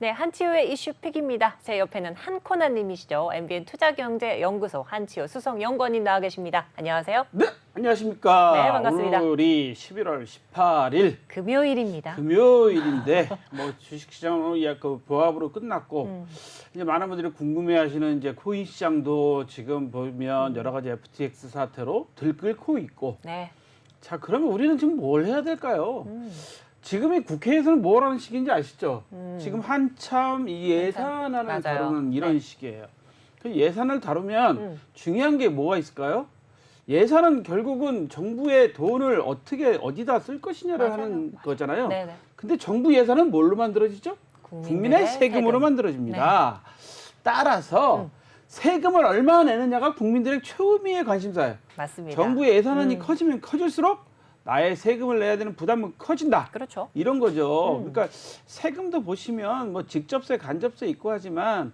네, 한치호의 이슈픽입니다. 제 옆에는 한코나님이시죠. MBN 투자경제연구소 한치호 수석연구원님 나와 계십니다. 안녕하세요. 네, 안녕하십니까. 네, 반갑습니다. 오늘이 11월 18일 금요일입니다. 금요일인데 뭐 주식시장은 약간 보합으로 끝났고 이제 많은 분들이 궁금해하시는 이제 코인 시장도 지금 보면 여러 가지 FTX 사태로 들끓고 있고. 네. 자, 그러면 우리는 지금 뭘 해야 될까요? 지금이 국회에서는 뭘 하는 시기인지 아시죠? 지금 한참 이 예산안을 맞아요. 다루는 이런 네. 시기예요. 그 예산을 다루면 중요한 게 뭐가 있을까요? 예산은 결국은 정부의 돈을 어떻게 어디다 쓸 것이냐를 하는 거잖아요. 네네. 근데 정부 예산은 뭘로 만들어지죠? 국민의 세금으로 만들어집니다. 따라서 세금을 얼마 내느냐가 국민들의 최우미의 관심사예요. 맞습니다. 정부의 예산안이 커지면 커질수록 나의 세금을 내야 되는 부담은 커진다. 그렇죠. 이런 거죠. 그러니까 세금도 보시면 뭐 직접세, 간접세 있고 하지만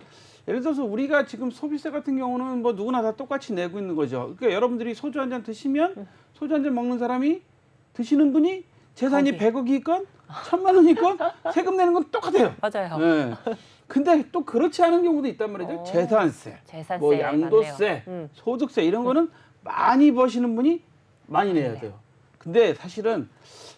예를 들어서 우리가 지금 소비세 같은 경우는 뭐 누구나 다 똑같이 내고 있는 거죠. 그러니까 여러분들이 소주 한 잔 드시면 소주 한 잔 먹는 사람이 드시는 분이 재산이 거기. 100억이 있건 1000만 원이 있건 세금 내는 건 똑같아요. 맞아요. 네. 근데 또 그렇지 않은 경우도 있단 말이죠. 재산세, 재산세 뭐 양도세, 맞네요. 소득세 이런 거는 많이 버시는 분이 많이 내야 돼요. 근데 사실은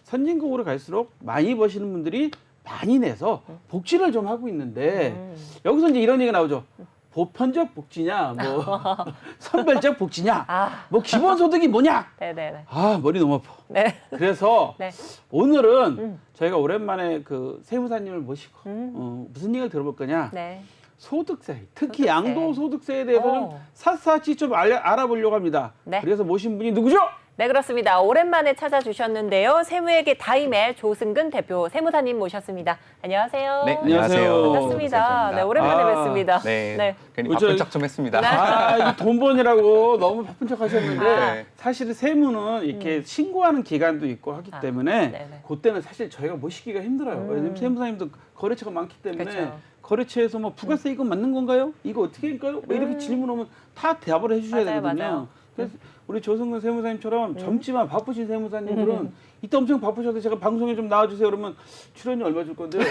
선진국으로 갈수록 많이 버시는 분들이 많이 내서 복지를 좀 하고 있는데 여기서 이제 이런 얘기가 나오죠. 보편적 복지냐, 뭐 선별적 복지냐, 뭐 기본소득이 뭐냐. 네네네. 아, 머리 너무 아파. 네. 그래서 네. 오늘은 저희가 오랜만에 그 세무사님을 모시고 무슨 얘기를 들어볼 거냐. 네. 소득세, 특히 소득세. 양도소득세에 대해서 좀 오. 샅샅이 좀 알아보려고 합니다. 네. 그래서 모신 분이 누구죠? 네, 그렇습니다. 오랜만에 찾아주셨는데요. 세무에게 다이멜 조승근 대표 세무사님 모셨습니다. 안녕하세요. 네, 안녕하세요. 안녕하세요. 반갑습니다. 네, 오랜만에 아, 뵙습니다. 네, 괜히 저- 바쁜 척 좀 했습니다. 아, 이거 돈 버느라고 너무 바쁜 척 하셨는데 네. 사실은 세무는 이렇게 신고하는 기간도 있고 하기 때문에 네네. 그때는 사실 저희가 모시기가 힘들어요. 왜냐면 세무사님도 거래처가 많기 때문에 그렇죠. 거래처에서 뭐 부가세 이거 맞는 건가요? 이거 어떻게 할까요? 뭐 이렇게 질문 오면 다 대답을 해주셔야 맞아요, 되거든요. 맞아요. 그래서 우리 조승근 세무사님처럼 젊지만 바쁘신 세무사님들은 이때 엄청 바쁘셔서 제가 방송에 좀 나와주세요. 그러면 출연료 얼마 줄 건데요?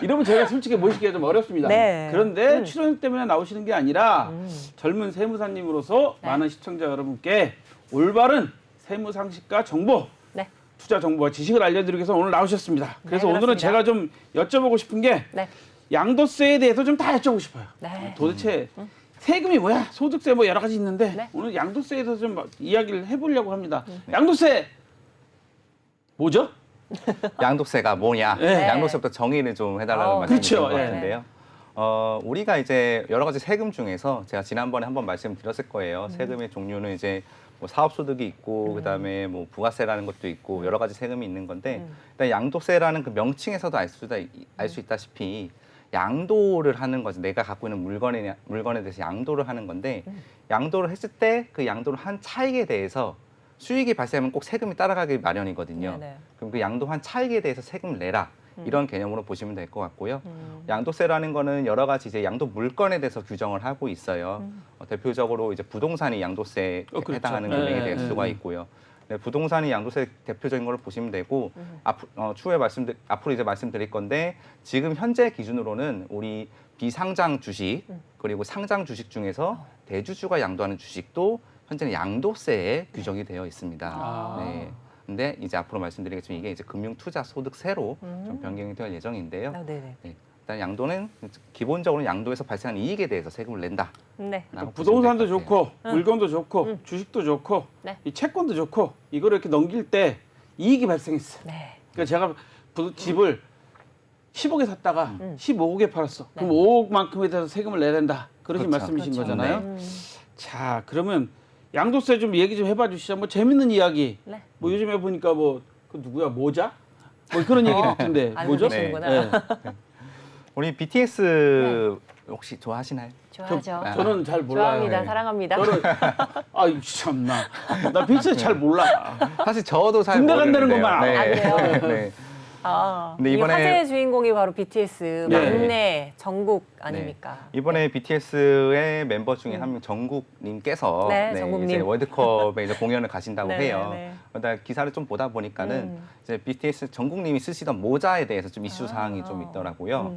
이러면 제가 솔직히 모시기가 좀 어렵습니다. 네. 그런데 출연 때문에 나오시는 게 아니라 젊은 세무사님으로서 네. 많은 시청자 여러분께 올바른 세무 상식과 정보, 네. 투자 정보와 지식을 알려드리기 위해서 오늘 나오셨습니다. 그래서 오늘은 그렇습니다. 제가 좀 여쭤보고 싶은 게 네. 양도세에 대해서 좀 다 여쭤보고 싶어요. 네. 도대체 세금이 뭐야? 소득세 뭐 여러 가지 있는데 네. 오늘 양도세에 대해서 좀 이야기를 해보려고 합니다. 양도세 뭐죠? 양도세가 뭐냐? 네. 양도세부터 정의를 좀 해달라는 말씀이신 그렇죠. 것 예. 같은데요. 우리가 이제 여러 가지 세금 중에서 제가 지난번에 한번 말씀드렸을 거예요. 세금의 종류는 이제 뭐 사업소득이 있고 그다음에 뭐 부가세라는 것도 있고 여러 가지 세금이 있는 건데 일단 양도세라는 그 명칭에서도 알 수 있다시피 양도를 하는 거지. 내가 갖고 있는 물건에 대해서 양도를 하는 건데 양도를 했을 때 그 양도를 한 차익에 대해서 수익이 발생하면 꼭 세금이 따라가기 마련이거든요. 네네. 그럼 그 양도한 차익에 대해서 세금을 내라. 이런 개념으로 보시면 될 것 같고요. 양도세라는 거는 여러 가지 이제 양도 물건에 대해서 규정을 하고 있어요. 대표적으로 이제 부동산이 양도세에 그렇죠. 해당하는 금액이 될 네, 수가 네. 있고요. 네, 부동산이 양도세 대표적인 걸 보시면 되고 추후에 앞으로 이제 말씀드릴 건데 지금 현재 기준으로는 우리 비상장 주식 그리고 상장 주식 중에서 대주주가 양도하는 주식도 현재는 양도세에 규정이 되어 있습니다. 네. 근데 이제 앞으로 말씀드리겠지만 이게 이제 금융투자소득세로 좀 변경이 될 예정인데요. 네네. 네. 일단 양도는 기본적으로 양도에서 발생하는 이익에 대해서 세금을 낸다. 네. 부동산도 좋고 물건도 좋고 주식도 좋고 네. 이 채권도 좋고 이거를 이렇게 넘길 때 이익이 발생했어. 네. 그러니까 제가 집을 10억에 샀다가 15억에 팔았어. 네. 그럼 5억만큼에 대해서 세금을 내야 된다. 그러신 그렇죠. 말씀이신 그렇죠. 거잖아요. 자, 그러면 양도세 좀 얘기 좀 해봐 주시죠. 뭐 재밌는 이야기. 네. 뭐 요즘에 보니까 뭐 그 누구야 모자? 뭐 그런 얘기 듣던데 알고 뭐죠? 계시는구나. 네. 우리 BTS 혹시 좋아하시나요? 좋아하죠. 저는 잘 몰라요. 좋아합니다. 네. 사랑합니다. 저는 아이 참나 나 BTS 잘 몰라. 사실 저도 잘 군대 간다는 모르는데요. 것만 알아. 안 돼요. 네. 근데 이 이번에- 화제의 주인공이 바로 BTS 네. 막내 정국 아닙니까? 이번에 BTS의 멤버 중에 한 명 정국님께서 네, 정국님. 이제 월드컵에 이제 공연을 가신다고 네, 해요. 네. 그러다 기사를 좀 보다 보니까는 이제 BTS 정국님이 쓰시던 모자에 대해서 좀 이슈 아. 사항이 좀 있더라고요.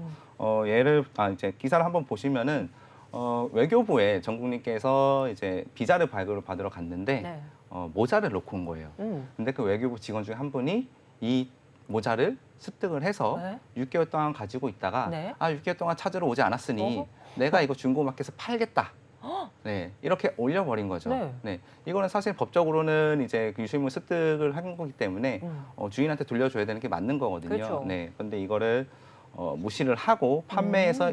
이제 기사를 한번 보시면은 외교부에 정국님께서 이제 비자를 발급을 받으러 갔는데 네. 모자를 놓고 온 거예요. 근데 그 외교부 직원 중에 한 분이 이 모자를 습득을 해서 네. 6개월 동안 가지고 있다가 네. 6개월 동안 찾으러 오지 않았으니 어허. 내가 이거 중고마켓에서 팔겠다. 네, 이렇게 올려버린 거죠. 네. 네, 이거는 사실 법적으로는 이제 그 유실물 습득을 한 거기 때문에 주인한테 돌려줘야 되는 게 맞는 거거든요. 그렇죠. 네, 근데 이거를 무시를 하고 판매에서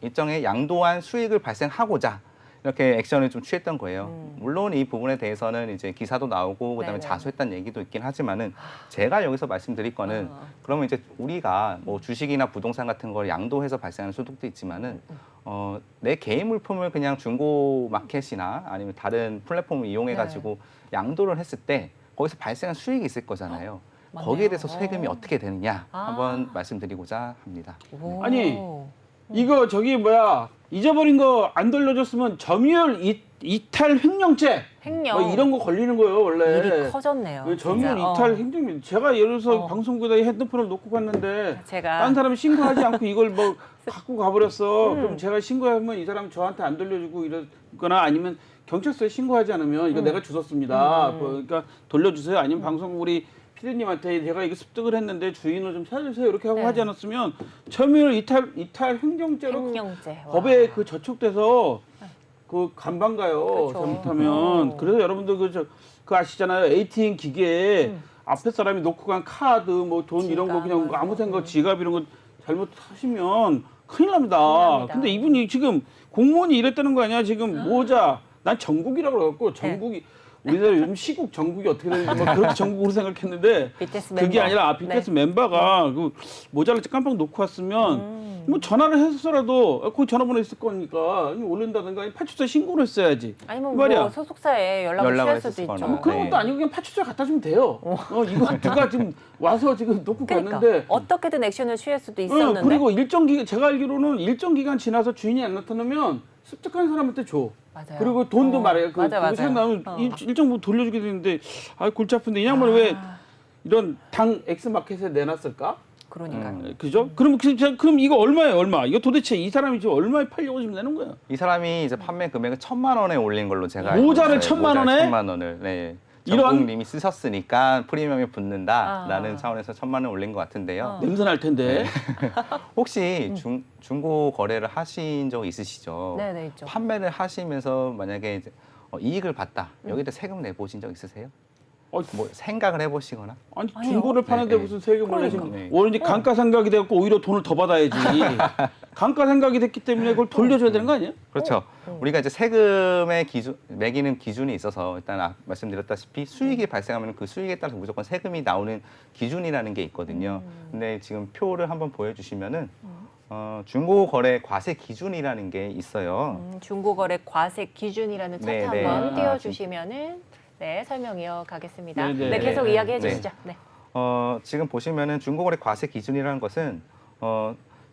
일정의 양도한 수익을 발생하고자 이렇게 액션을 좀 취했던 거예요. 물론 이 부분에 대해서는 이제 기사도 나오고 그다음에 네네. 자수했다는 얘기도 있긴 하지만은 제가 여기서 말씀드릴 거는 그러면 이제 우리가 뭐 주식이나 부동산 같은 걸 양도해서 발생하는 소득도 있지만은 내 개인 물품을 그냥 중고 마켓이나 아니면 다른 플랫폼을 이용해 가지고 양도를 했을 때 거기서 발생한 수익이 있을 거잖아요. 맞네요. 거기에 대해서 세금이 어떻게 되느냐 아. 한번 말씀드리고자 합니다. 오. 아니, 이거 저기 뭐야 잊어버린 거 안 돌려줬으면 점유율 이탈 횡령죄 횡령. 뭐 이런 거 걸리는 거예요 원래. 일이 커졌네요. 그 점유율 진짜. 이탈 횡령. 제가 예를 들어서 어. 방송국에다 핸드폰을 놓고 갔는데 제가 딴 사람이 신고하지 않고 이걸 뭐 갖고 가버렸어. 그럼 제가 신고하면 이 사람 저한테 안 돌려주고 이러거나 아니면 경찰서에 신고하지 않으면 이거 내가 주웠습니다. 뭐 그러니까 돌려주세요. 아니면 방송국 우리 피디님한테 제가 이거 습득을 했는데 주인을 좀 찾아주세요. 이렇게 하고 네. 하지 않았으면 점유율 이탈 횡령죄로 횡령죄. 와. 법에 그 저촉돼서 그 감방 가요. 그렇죠. 잘못하면. 그래서 여러분들 그 아시잖아요. ATM 기계에 앞에 사람이 놓고 간 카드 뭐 돈 이런 거 지갑 그냥 뭐 아무 이런 생각 거. 지갑 이런 거 잘못하시면 큰일 납니다. 큰일 납니다. 근데 이분이 지금 공무원이 이랬다는 거 아니야? 지금 모자 난 정국이라고 그래갖고 정국이 우리나라 요즘 시국 정국이 어떻게 되는지 뭐 그렇게 정국으로 생각했는데 BTS 그게 멤버. 아니라 BTS 멤버가 그 모자를 깜빡 놓고 왔으면 뭐 전화를 해서라도 그 전화번호 있을 거니까 올린다든가 파출소에 신고를 했어야지. 아니면 이 말이야. 뭐 소속사에 연락을 취할 수도 했을 있죠. 거나. 뭐 그런 네. 것도 아니고 그냥 파출소에 갖다 주면 돼요. 이거 누가 지금 와서 지금 놓고 그러니까 갔는데. 어떻게든 액션을 취할 수도 있었는데. 그리고 일정 기간 제가 알기로는 일정 기간 지나서 주인이 안 나타나면 습득한 사람한테 줘. 맞아요. 그리고 돈도 말해요. 맞아, 그거 맞아요. 나면 일정 부분 돌려주게 되는데 골치 아픈데 이 양반은 왜 이런 당 X 마켓에 내놨을까? 그러니까요. 그죠? 그럼 이거 얼마예요? 얼마? 이거 도대체 이 사람이 지금 얼마에 팔려고 지금 내는 거예요? 이 사람이 이제 판매 금액을 1,000만 원에 올린 걸로 제가 모자를 알고 있어요. 1,000만 원에? 모자를 1,000만 원을. 네. 이런- 정국님이 쓰셨으니까 프리미엄이 붙는다라는 아. 차원에서 1,000만 원 올린 것 같은데요. 냄새 날 텐데. 혹시 중고 거래를 하신 적 있으시죠? 네네 있죠. 판매를 하시면서 만약에 이제 이익을 봤다. 여기다 세금 내보신 적 있으세요? 어, 뭐 생각을 해보시거나? 아니 아니요. 중고를 파는데 네, 무슨 세금을 그러니까. 내시면 네. 오히려 감가상각이 돼갖고 오히려 돈을 더 받아야지. 감가상각이 됐기 때문에 그걸 돌려줘야 되는 거 아니에요? 그렇죠. 우리가 이제 세금의 기준, 매기는 기준이 있어서 일단 말씀드렸다시피 수익이 발생하면 그 수익에 따라서 무조건 세금이 나오는 기준이라는 게 있거든요. 근데 지금 표를 한번 보여주시면은 중고 거래 과세 기준이라는 게 있어요. 중고거래 과세 기준이라는 차트 네, 네. 한번 아, 띄워주시면은 설명 이어가겠습니다. 네, 네, 네. 계속 네, 이야기해 네. 주시죠. 네. 지금 보시면은 중고거래 과세 기준이라는 것은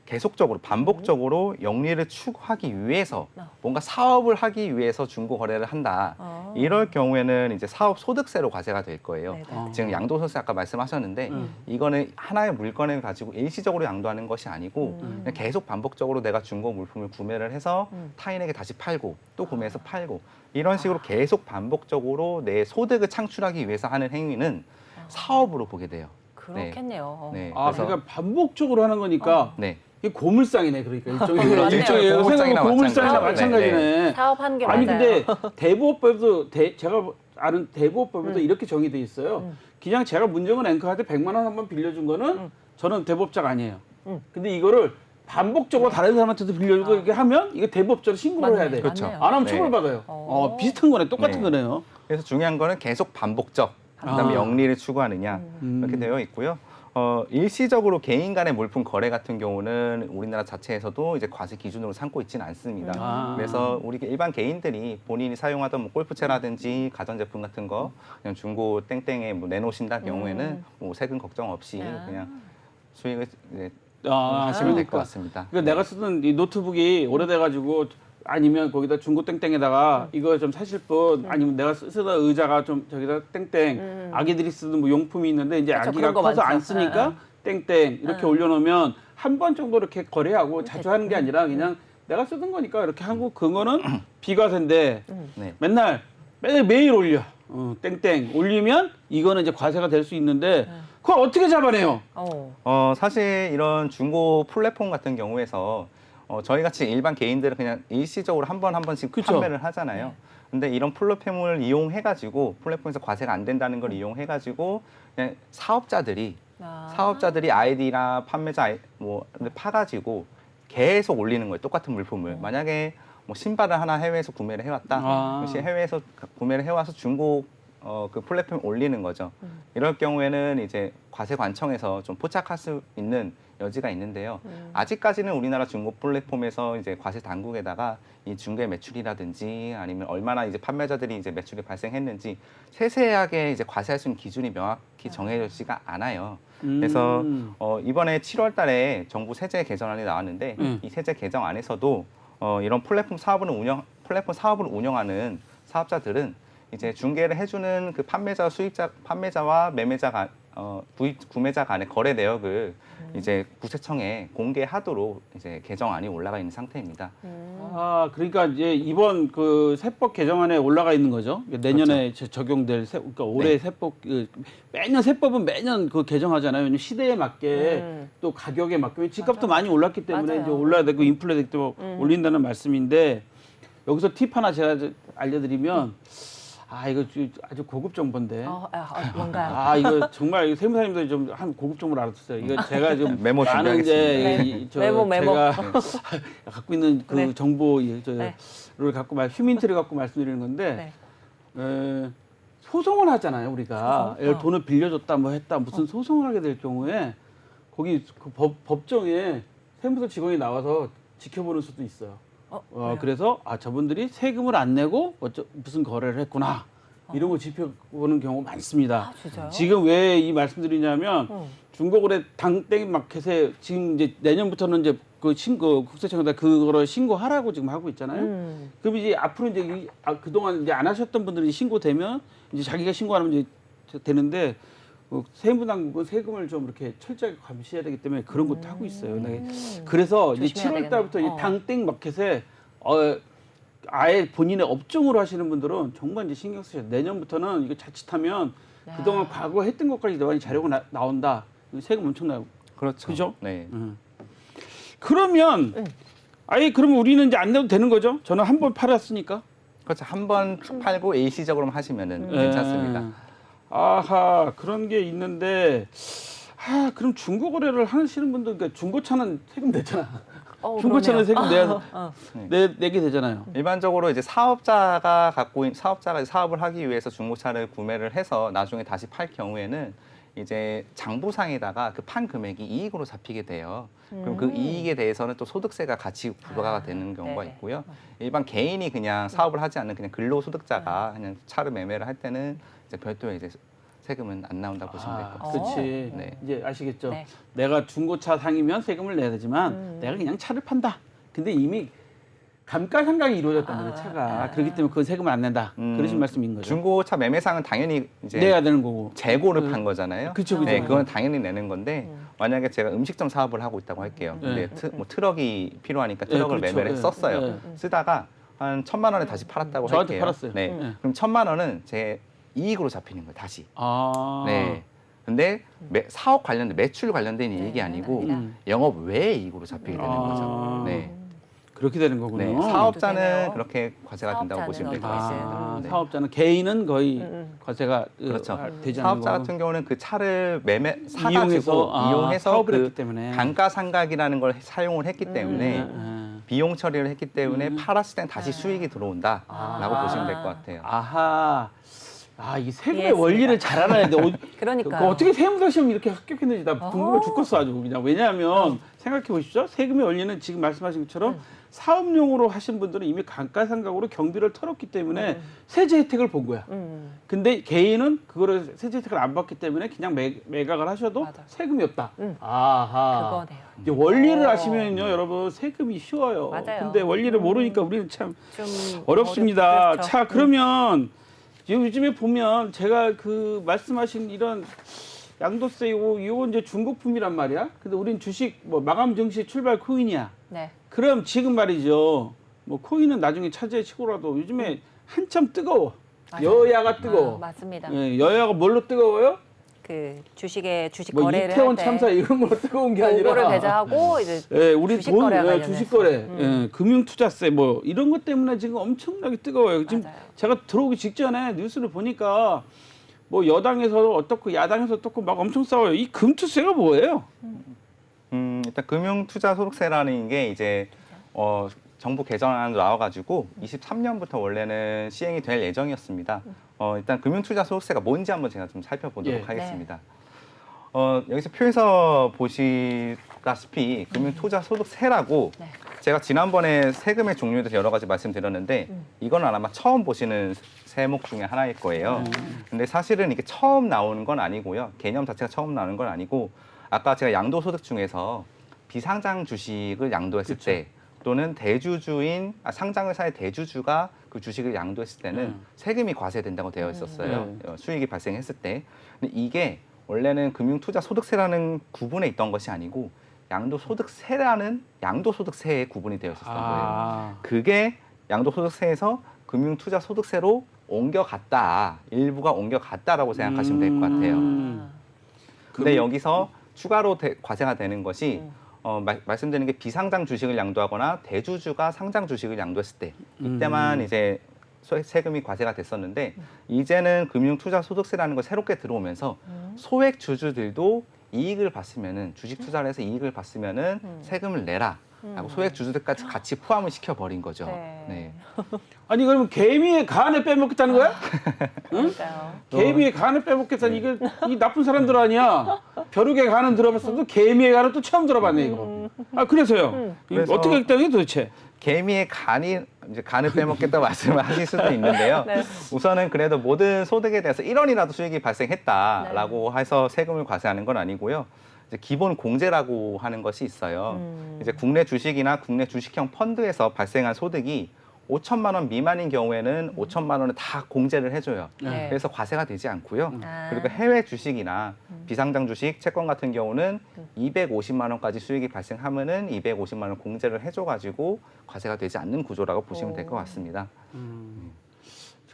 계속적으로 반복적으로 영리를 추구하기 위해서 뭔가 사업을 하기 위해서 중고 거래를 한다. 이럴 경우에는 이제 사업 소득세로 과세가 될 거예요. 네, 네. 지금 양도소득세 아까 말씀하셨는데 이거는 하나의 물건을 가지고 일시적으로 양도하는 것이 아니고 그냥 계속 반복적으로 내가 중고 물품을 구매를 해서 타인에게 다시 팔고 또 구매해서 팔고 이런 식으로 계속 반복적으로 내 소득을 창출하기 위해서 하는 행위는 사업으로 보게 돼요. 그렇겠네요. 네. 아, 그래서- 그러니까 반복적으로 하는 거니까 네. 이게 고물상이네, 그러니까 일종의 맞네요. 일종의 고물상이나 고물상이나 마찬가지. 마찬가지네. 사업한 게 아니 맞아요. 근데 대부업법에도 제가 아는 대부업법에도 이렇게 정의돼 있어요. 그냥 제가 문정은 앵커한테 100만 원 한번 빌려준 거는 저는 대부업자가 아니에요. 근데 이거를 반복적으로 다른 사람한테도 빌려주고 이렇게 하면 이거 대부업자로 신고를 해야 돼. 그렇죠. 맞네요. 안 하면 네. 처벌받아요. 비슷한 거네, 똑같은 네. 거네요. 그래서 중요한 거는 계속 반복적, 그다음에 아. 영리를 추구하느냐 이렇게 되어 있고요. 일시적으로 개인 간의 물품 거래 같은 경우는 우리나라 자체에서도 이제 과세 기준으로 삼고 있지는 않습니다. 아. 그래서 우리 일반 개인들이 본인이 사용하던 뭐 골프채라든지 가전제품 같은 거 그냥 중고 땡땡에 뭐 내놓으신다 경우에는 뭐 세금 걱정 없이 아. 그냥 수익을 이제 아, 하시면 될 것 그러니까. 같습니다. 그러니까 내가 쓰던 이 노트북이 오래돼가지고 아니면 거기다 중고 땡땡에다가 이거 좀 사실 분 아니면 내가 쓰던 의자가 좀 저기다 땡땡 아기들이 쓰던 뭐 용품이 있는데 이제 그쵸, 아기가 그런 거 커서 많죠. 안 쓰니까 땡땡 이렇게 올려놓으면 한 번 정도 이렇게 거래하고 자주 하는 게 아니라 그냥 내가 쓰던 거니까 이렇게 하고 그거는 비과세인데 네. 맨날 매일 올려 땡땡 올리면 이거는 이제 과세가 될 수 있는데 그걸 어떻게 잡아내요? 사실 이런 중고 플랫폼 같은 경우에서 저희 같이 일반 개인들은 그냥 일시적으로 한 번씩 그쵸. 판매를 하잖아요. 근데 이런 플랫폼을 이용해가지고 플랫폼에서 과세가 안 된다는 걸 이용해가지고 그냥 사업자들이 아이디나 판매자 뭐 파가지고 계속 올리는 거예요. 똑같은 물품을. 만약에 뭐 신발을 하나 해외에서 구매를 해왔다. 역시 해외에서 구매를 해와서 중고 그 플랫폼에 올리는 거죠. 이럴 경우에는 이제 과세관청에서 좀 포착할 수 있는 여지가 있는데요. 아직까지는 우리나라 중고 플랫폼에서 이제 과세 당국에다가 이 중개 매출이라든지 아니면 얼마나 이제 판매자들이 이제 매출이 발생했는지 세세하게 이제 과세할 수 있는 기준이 명확히 정해지지가 않아요. 그래서 이번에 7월달에 정부 세제 개정안이 나왔는데 이 세제 개정안에서도 이런 플랫폼 사업을 운영하는 사업자들은 이제 중개를 해주는 그 판매자와 매매자가 구매자 간의 거래 내역을 이제 국세청에 공개하도록 이제 개정안이 올라가 있는 상태입니다. 아, 그러니까 이제 이번 그 세법 개정안에 올라가 있는 거죠. 내년에 적용될 그러니까 올해 세법 매년 세법은 매년 그 개정하잖아요. 왜냐면 시대에 맞게 또 가격에 맞게 집값도 많이 올랐기 때문에 맞아요. 이제 올라야 되고 인플레 되고 올린다는 말씀인데 여기서 팁 하나 제가 알려드리면 이거 아주 고급 정보인데. 뭔가요? 이거 정말 세무사님들이 좀 한 고급 정보를 알아두세요. 이거 제가 좀 메모 많은 준비하겠습니다. 메모. 제가 갖고 있는 그 네. 정보를 갖고 휴민트를 갖고 말씀드리는 건데 소송을 하잖아요. 우리가 돈을 빌려줬다 뭐 했다 무슨 소송을 하게 될 경우에 거기 그 법정에 세무서 직원이 나와서 지켜보는 수도 있어요. 그래서 저분들이 세금을 안 내고 무슨 거래를 했구나 이런 거 지켜보는 경우 많습니다. 진짜요? 지금 왜 이 말씀드리냐면 중고거래 당땡 마켓에 지금 이제 내년부터는 이제 국세청에다 그거를 신고하라고 지금 하고 있잖아요. 그럼 이제 앞으로 이제 그동안 이제 안 하셨던 분들이 신고되면 이제 자기가 신고하면 이제 되는데 세무당국은 세금을 좀 이렇게 철저하게 감시해야 되기 때문에 그런 것도 하고 있어요. 그래서 이제 7월 달부터 이 당땡 마켓에 아예 본인의 업종으로 하시는 분들은 정말 이제 신경 쓰셔야 돼요. 내년부터는 이거 자칫하면 그동안 과거 했던 것까지 많이 자료가 나온다. 세금 엄청 나고. 그렇죠. 그죠? 네. 그러면 그러면 우리는 이제 안 내도 되는 거죠? 저는 한 번 팔았으니까. 그렇죠. 한 번 팔고 일시적으로만 하시면은 괜찮습니다. 아하, 그런 게 있는데 그럼 중고 거래를 하시는 분들 그러니까 중고차는 세금 내잖아. 중고차는 세금 내게 되잖아요. 일반적으로 이제 사업자가 사업을 하기 위해서 중고차를 구매를 해서 나중에 다시 팔 경우에는 이제 장부상에다가 그 판 금액이 이익으로 잡히게 돼요. 그럼 그 이익에 대해서는 또 소득세가 같이 부과가 되는 경우가 있고요. 일반 개인이 그냥 사업을 하지 않는 그냥 근로소득자가 그냥 차를 매매를 할 때는 이제 별도의 이제 세금은 안 나온다고 보시면 될 것 같습니다. 그렇지. 네. 이제 아시겠죠? 네. 내가 중고차 상이면 세금을 내야 되지만 내가 그냥 차를 판다. 근데 이미 감가상각이 이루어졌단 말이에요, 차가. 그렇기 때문에 그건 세금을 안 낸다. 그러신 말씀인 거죠. 중고차 매매상은 당연히 이제 내야 되는 거고. 재고를 판 거잖아요. 그쵸. 네, 그건 당연히 내는 건데 만약에 제가 음식점 사업을 하고 있다고 할게요. 근데 뭐 트럭이 필요하니까 트럭을 그렇죠. 매매를 썼어요. 네. 쓰다가 한 1,000만 원에 다시 팔았다고 저한테 할게요. 팔았어요. 네. 그럼 1,000만 원은 제 이익으로 잡히는 거예요, 다시. 네. 근데 사업 관련된 매출 관련된 이익이 아니고 영업 외 이익으로 잡히게 되는 거죠. 네. 그렇게 되는 거군요. 네. 되네요. 사업자는 그렇게 과세가 된다고 사업자는 보시면 될 것 어떻게 같습니다. 네. 사업자는 개인은 거의 과세가 그렇죠. 되지 않는 사업자 거고. 같은 경우는 그 차를 사가지고 이용해서, 이용해서 사업을 그 했기 때문에. 감가상각이라는 걸 사용을 했기 때문에 비용 처리를 했기 때문에 팔았을 땐 다시 수익이 들어온다라고 보시면 될 것 같아요. 아하. 이 세금의 이해했습니다. 원리를 잘 알아야 돼. 그러니까요. 어떻게 세무사 시험 이렇게 합격했는지 나 궁금해 죽겠어 아주. 그냥 왜냐하면 생각해 보십시오. 세금의 원리는 지금 말씀하신 것처럼 사업용으로 하신 분들은 이미 감가상각으로 경비를 털었기 때문에 세제 혜택을 본 거야. 근데 개인은 그거를 세제 혜택을 안 받기 때문에 그냥 매각을 하셔도 맞아. 세금이 없다. 아하. 그거네요. 이제 원리를 오. 아시면요, 여러분 세금이 쉬워요. 맞아요. 근데 원리를 모르니까 우리는 참 좀 어렵습니다. 그렇죠. 자, 그러면 요즘에 보면 제가 그 말씀하신 이런 양도세 요거 이제 중고품이란 말이야. 근데 우린 주식 뭐 마감 증시 출발 코인이야. 네. 그럼 지금 말이죠. 뭐 코인은 나중에 차지해 치고라도 요즘에 한참 뜨거워. 맞아요. 여야가 뜨거워. 맞습니다. 예, 여야가 뭘로 뜨거워요? 그 주식에 주식 뭐 거래를 이태원 할 때 참사 이런 걸로 뜨거운 게 아니라. 그거를 배제하고 이제 예, 우리 주식 돈, 거래와 예, 관련해서. 주식 거래, 예, 금융투자세 뭐 이런 것 때문에 지금 엄청나게 뜨거워요. 지금 맞아요. 제가 들어오기 직전에 뉴스를 보니까 뭐 여당에서 어떻고 야당에서 어떻고 막 엄청 싸워요. 이 금투세가 뭐예요? 일단 금융투자소득세라는 게 이제 정부 개정안으로 나와가지고 23년부터 원래는 시행이 될 예정이었습니다. 일단 금융투자소득세가 뭔지 한번 제가 좀 살펴보도록 예. 하겠습니다. 여기서 표에서 보시다시피 금융투자소득세라고 네. 제가 지난번에 세금의 종류에 대해서 여러 가지 말씀드렸는데 이건 아마 처음 보시는 세목 중에 하나일 거예요. 근데 사실은 이게 처음 나오는 건 아니고요. 개념 자체가 처음 나오는 건 아니고 아까 제가 양도소득 중에서 비상장 주식을 양도했을 그쵸. 때 또는 대주주인 상장회사의 대주주가 그 주식을 양도했을 때는 세금이 과세된다고 되어 있었어요. 수익이 발생했을 때. 근데 이게 원래는 금융투자소득세라는 구분에 있던 것이 아니고 양도소득세라는 양도소득세에 구분이 되어 있었던 거예요. 그게 양도소득세에서 금융투자소득세로 옮겨갔다. 일부가 옮겨갔다라고 생각하시면 될 것 같아요. 근데 여기서 추가로 과세가 되는 것이 말씀드리는 게 비상장 주식을 양도하거나 대주주가 상장 주식을 양도했을 때 이때만 이제 세금이 과세가 됐었는데 이제는 금융투자소득세라는 거 새롭게 들어오면서 소액 주주들도 이익을 봤으면은 주식 투자를 해서 이익을 봤으면은 세금을 내라. 하고 소액 주주들까지 같이 포함을 시켜버린 거죠. 네. 아니 그러면 개미의 간을 빼먹겠다는 거야? 그러니까요. 개미의 간을 빼먹겠다는 이게 이 나쁜 사람들 아니야. 벼룩의 간은 들어봤어도 개미의 간은 또 처음 들어봤네 이거. 아 그래서요. 이거 그래서- 어떻게 했다는 게 도대체? 개미의 간을 빼먹겠다고 말씀을 하실 수도 있는데요. 네. 우선은 그래도 모든 소득에 대해서 1원이라도 수익이 발생했다라고 해서 세금을 과세하는 건 아니고요. 이제 기본 공제라고 하는 것이 있어요. 이제 국내 주식이나 국내 주식형 펀드에서 발생한 소득이 5천만 원 미만인 경우에는 5천만 원을 다 공제를 해줘요. 네. 그래서 과세가 되지 않고요. 아. 그리고 해외 주식이나 비상장 주식, 채권 같은 경우는 250만 원까지 수익이 발생하면은 250만 원 공제를 해줘가지고 과세가 되지 않는 구조라고 보시면 될 것 같습니다.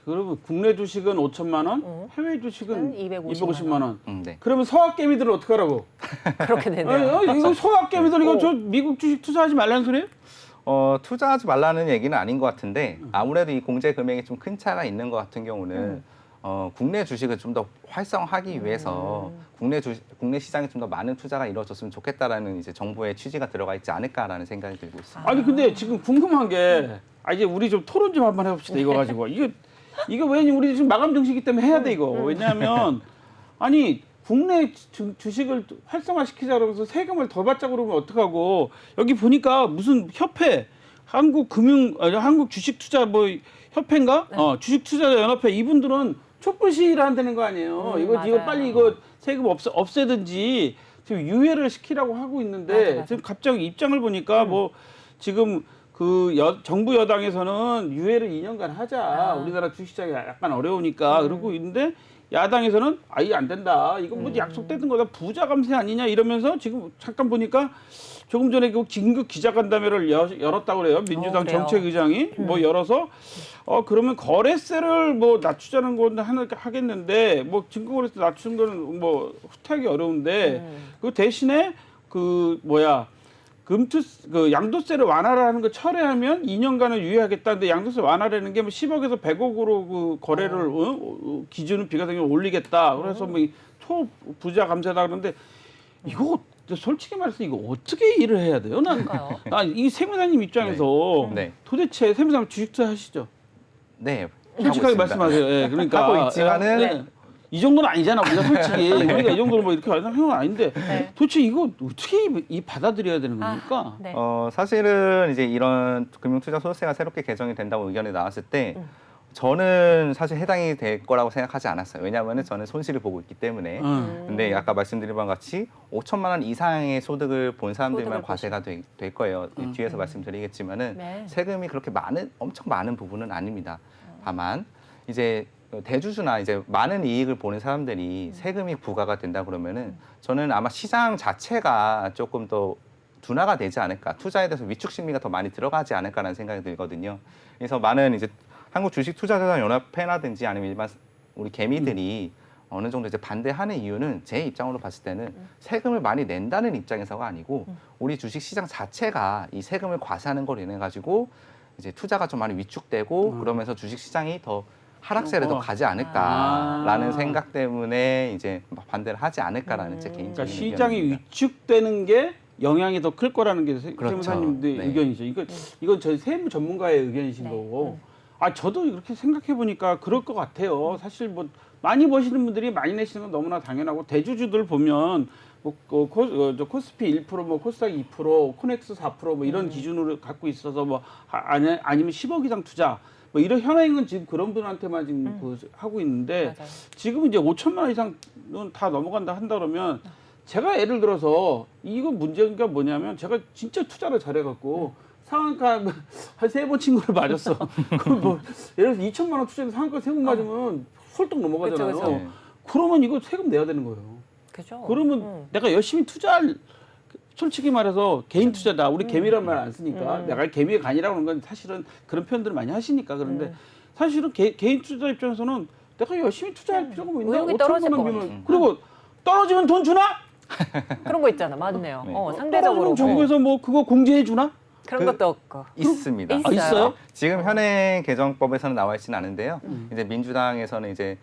그러면 국내 주식은 5천만 원, 해외 주식은 250만 250만 원. 네. 그러면 서학개미들은 어떡하라고? 그렇게 되네요. 이거 서학개미들 이거 저 미국 주식 투자하지 말라는 소리예요? 투자하지 말라는 얘기는 아닌 것 같은데 아무래도 이 공제 금액이 좀 큰 차가 있는 것 같은 경우는 국내 주식을 좀 더 활성화하기 위해서 국내 시장에 좀 더 많은 투자가 이루어졌으면 좋겠다라는 이제 정부의 취지가 들어가 있지 않을까라는 생각이 들고 있습니다. 아니 근데 지금 궁금한 게 이제 우리 좀 토론 좀 한번 해봅시다 이거 가지고 이거 왜냐면 우리 지금 마감 증시기 때문에 해야 돼 이거 왜냐하면 아니 국내 주식을 활성화시키자 그러면서 세금을 더 받자 그러면 어떡하고 여기 보니까 무슨 협회 한국 주식투자 뭐 협회인가 주식투자자연합회 이분들은 촛불 시위를 한다는 거 아니에요. 이거 맞아요. 빨리 이거 세금 없애든지 지금 유예를 시키라고 하고 있는데 맞아. 지금 갑자기 입장을 보니까 뭐 지금 그 정부 여당에서는 유예를 2년간 하자. 우리나라 주식시장이 약간 어려우니까 그러고 있는데 야당에서는 아예 안 된다. 이거 뭐 약속됐던 거다. 부자 감세 아니냐 이러면서 지금 잠깐 보니까 조금 전에 그 긴급 기자간담회를 열었다고 그래요. 민주당 그래요? 정책의장이 뭐 열어서 그러면 거래세를 뭐 낮추자는 건 하겠는데 뭐 증권거래세 낮추는 거는 뭐 후퇴하기 어려운데 그 대신에 그 양도세를 완화를 하는 거 철회하면 2년간은 유예하겠다는데 양도세 완화라는 게 뭐 10억에서 100억으로 그 거래를 기준은 비과세금을 올리겠다. 그래서 뭐 초부자 감세다 그러는데 이거 솔직히 말해서 이거 어떻게 일을 해야 돼요? 이 세무사님 입장에서 네. 도대체 세무사님 주식 투자 하시죠? 네. 솔직하게 하고 있습니다. 말씀하세요. 예, 그러니까 하고 있지만은 이 정도는 아니잖아. 우리가 솔직히 우리가 이 정도는 뭐 이렇게 하는 건 아닌데 네. 도대체 이거 어떻게 받아들여야 되는 겁니까? 네. 사실은 이제 이런 금융투자소득세가 새롭게 개정이 된다고 의견이 나왔을 때 저는 사실 해당이 될 거라고 생각하지 않았어요. 왜냐하면 저는 손실을 보고 있기 때문에. 근데 아까 말씀드린 바와 같이 5천만 원 이상의 소득을 본 사람들만 소득을 과세가 될 거예요. 뒤에서 말씀드리겠지만은 네. 세금이 그렇게 엄청 많은 부분은 아닙니다. 다만 이제 대주주나 이제 많은 이익을 보는 사람들이 세금이 부과가 된다 그러면은 저는 아마 시장 자체가 조금 더 둔화가 되지 않을까, 투자에 대해서 위축 심리가 더 많이 들어가지 않을까라는 생각이 들거든요. 그래서 많은 이제 한국 주식 투자자 연합회라든지 아니면 일반 우리 개미들이 어느 정도 이제 반대하는 이유는 제 입장으로 봤을 때는 세금을 많이 낸다는 입장에서가 아니고 우리 주식 시장 자체가 이 세금을 과세하는 걸 인해 가지고 이제 투자가 좀 많이 위축되고 그러면서 주식 시장이 더 하락세를 더 가지 않을까라는 생각 때문에 이제 반대를 하지 않을까라는 제 개인적인 그러니까 시장이 의견입니다. 위축되는 게 영향이 더 클 거라는 게 그렇죠. 세무사님의 네. 의견이죠. 이건 저희 세무 전문가의 의견이신 네. 거고. 저도 이렇게 생각해 보니까 그럴 것 같아요. 사실 뭐 많이 버시는 분들이 많이 내시는 건 너무나 당연하고 대주주들 보면 뭐 코스피 1%, 뭐 코스닥 2%, 코넥스 4% 뭐 이런 기준으로 갖고 있어서 뭐 아니면 10억 이상 투자 뭐 이런 현행은 지금 그런 분한테만 지금 하고 있는데 맞아요. 지금 이제 5천만 원 이상은 다 넘어간다 한다 그러면 제가 예를 들어서 이거 문제가 뭐냐면 제가 진짜 투자를 잘해갖고 상한가 한 3번 친구를 맞았어. 그럼 뭐 예를 들어서 2천만 원 투자해서 상한가 3번 맞으면 홀떡 넘어가잖아요. 그쵸, 그쵸. 네. 그러면 이거 세금 내야 되는 거예요. 그죠. 그러면 내가 열심히 투자할 솔직히 말해서 개인 투자다. 우리 개미란 말 안 쓰니까 내가 개미의 간이라고 하는 건 사실은 그런 표현들을 많이 하시니까 그런데 사실은 개인 투자 입장에서는 내가 열심히 투자할 필요가 뭐 있나? 의욕이 5천만 떨어질 것 원 같아. 비면 그리고 떨어지면 돈 주나? 그런 거 있잖아. 맞네요. 네. 상대적으로 떨어지면 정부에서 뭐 그거 공제해 주나? 그런 그- 것도 없고. 있습니다. 있어요? 있어요? 지금 현행 개정법에서는 나와 있지는 않은데요. 이제 민주당에서는 이제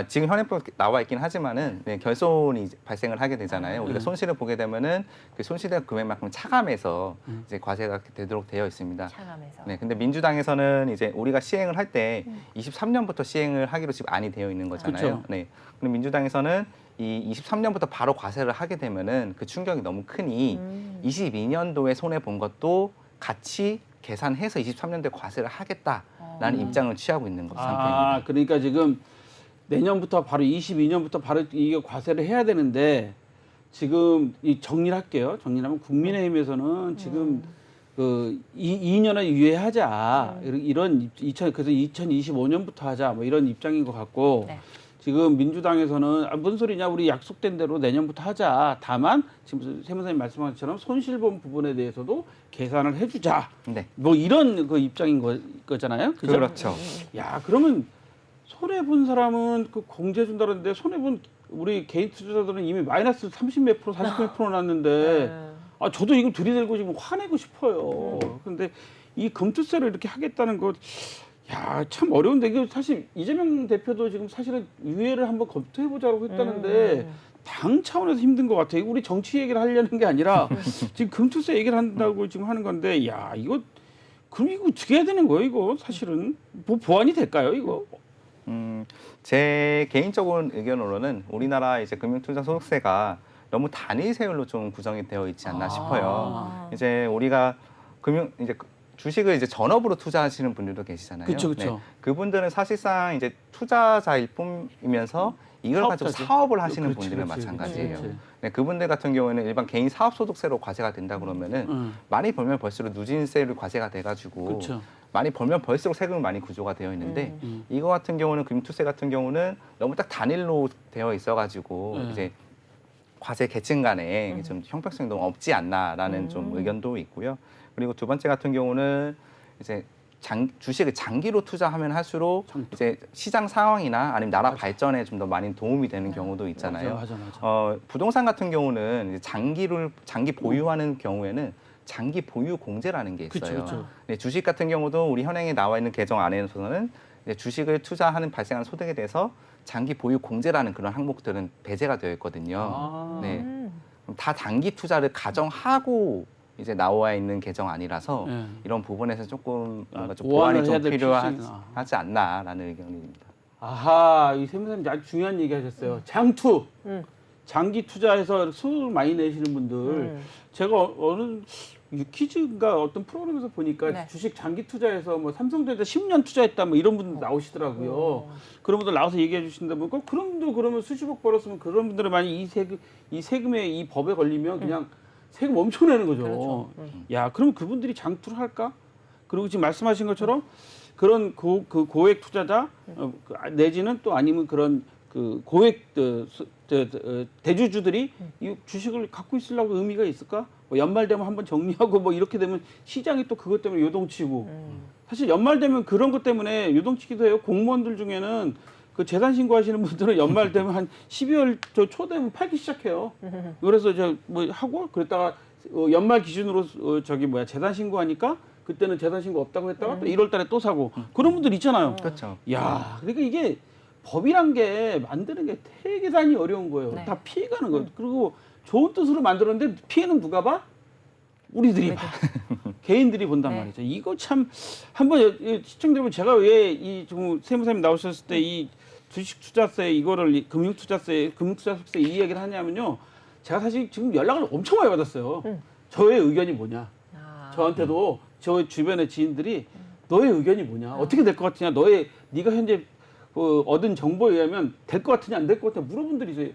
지금 현행법 나와 있긴 하지만은 네, 결손이 이제 발생을 하게 되잖아요. 우리가 손실을 보게 되면은 그 손실된 금액만큼 차감해서 이제 과세가 되도록 되어 있습니다. 차감해서. 네, 근데 민주당에서는 이제 우리가 시행을 할 때 23년부터 시행을 하기로 지금 안이 되어 있는 거잖아요. 그쵸. 네. 그럼 민주당에서는 이 23년부터 바로 과세를 하게 되면은 그 충격이 너무 크니 22년도에 손해 본 것도 같이 계산해서 23년도에 과세를 하겠다라는 입장을 취하고 있는 상태입니다. 그러니까 지금 내년부터 바로 22년부터 바로 이게 과세를 해야 되는데 지금 이 정리를 할게요. 정리하면 국민의힘에서는 지금 그 2년을 유예하자 이런 그래서 2025년부터 하자 뭐 이런 입장인 것 같고 네. 지금 민주당에서는 뭔 소리냐 우리 약속된 대로 내년부터 하자. 다만 지금 세무사님 말씀하신 것처럼 손실본 부분에 대해서도 계산을 해주자. 네. 뭐 이런 그 입장인 거잖아요. 그죠? 그렇죠. 야 그러면 손해 본 사람은 그 공제해 준다는데 손해 본 우리 개인 투자자들은 이미 마이너스 30몇 프로, 40몇 프로 났는데 저도 이거 들이대고 지금 화내고 싶어요. 근데 이 금투세를 이렇게 하겠다는 거. 야, 참 어려운데 이게 사실 이재명 대표도 지금 사실은 유예를 한번 검토해보자고 했다는데 당 차원에서 힘든 것 같아요. 우리 정치 얘기를 하려는 게 아니라 지금 금투세 얘기를 한다고 지금 하는 건데, 야, 그럼 이거 어떻게 해야 되는 거예요, 이거 사실은? 뭐 보완이 될까요, 이거? 제 개인적인 의견으로는 우리나라 이제 금융투자소득세가 너무 단위 세율로 좀 구성이 되어 있지 않나 싶어요. 이제 우리가 이제 주식을 이제 전업으로 투자하시는 분들도 계시잖아요. 그쵸. 네. 그분들은 사실상 이제 투자자일 뿐이면서 이걸 가지고 사업자죠. 사업을 하시는 그렇지, 분들은 그렇지, 마찬가지예요. 그렇지. 네, 그분들 같은 경우에는 일반 개인 사업소득세로 과세가 된다 그러면은 많이 벌면 벌수록 누진세율 과세가 돼가지고 그렇죠. 많이 벌면 벌수록 세금이 많이 구조가 되어 있는데 이거 같은 경우는 금투세 같은 경우는 너무 딱 단일로 되어 있어가지고 이제 과세 계층 간에 좀 형평성이 너무 없지 않나라는 좀 의견도 있고요. 그리고 두 번째 같은 경우는 이제 주식을 장기로 투자하면 할수록 이제 시장 상황이나 아니면 나라 발전에 좀 더 많이 도움이 되는 경우도 있잖아요. 맞아. 부동산 같은 경우는 이제 장기 보유하는 경우에는 장기 보유 공제라는 게 있어요. 그쵸. 네, 주식 같은 경우도 우리 현행에 나와 있는 개정 안에서는 이제 주식을 투자하는 발생한 소득에 대해서 장기 보유 공제라는 그런 항목들은 배제가 되어 있거든요. 네, 그럼 다 단기 투자를 가정하고 이제 나와 있는 개정안이라서 이런 부분에서 조금 뭔가 좀 보완을 보완이 해야 좀 될 필요하지 않나라는 의견입니다. 아하, 이 세무사님 아주 중요한 얘기 하셨어요. 장투. 장기 투자해서 수익을 많이 내시는 분들. 제가 어느 유퀴즈인가 어떤 프로그램에서 보니까 네. 주식 장기 투자해서 뭐 삼성전자 10년 투자했다 뭐 이런 분들 나오시더라고요. 그런 분들 나와서 얘기해 주신다 보니까 그런 분들 그러면 수십억 벌었으면 그런 분들은 만약 이 세금에 이 법에 걸리면 그냥 세금 엄청 내는 거죠. 그렇죠. 야, 그럼 그분들이 장투를 할까? 그리고 지금 말씀하신 것처럼 그런 그 고액 투자자 내지는 또 아니면 그런 그 고액 대주주들이 이 주식을 갖고 있으려고 의미가 있을까? 뭐 연말 되면 한번 정리하고 뭐 이렇게 되면 시장이 또 그것 때문에 요동치고 사실 연말 되면 그런 것 때문에 요동치기도 해요. 공무원들 중에는 그 재산 신고하시는 분들은 연말 되면 한 12월 초 되면 팔기 시작해요. 그래서 저 뭐 하고 그랬다가 연말 기준으로 재산 신고하니까 그때는 재산 신고 없다고 했다가 또 1월 달에 또 사고 그런 분들 있잖아요. 그렇죠. 야, 그러니까 이게 법이란 게 만드는 게 되게 단히 어려운 거예요. 네. 다 피해가는 거예요. 그리고 좋은 뜻으로 만들었는데 피해는 누가 봐? 우리들이 봐. 개인들이 본단 네. 말이죠. 이거 참 한번 시청자분 제가 왜 이 세무사님 나오셨을 때 이 주식 투자세 이거를 금융투자세 금융투자세 이 얘기를 하냐면요. 제가 사실 지금 연락을 엄청 많이 받았어요. 저의 의견이 뭐냐. 아. 저한테도 저 주변의 지인들이 너의 의견이 뭐냐. 어떻게 될 것 같으냐. 네가 현재 얻은 정보에 의하면 될 것 같으냐 안 될 것 같으냐 물어본 분들이 있어요.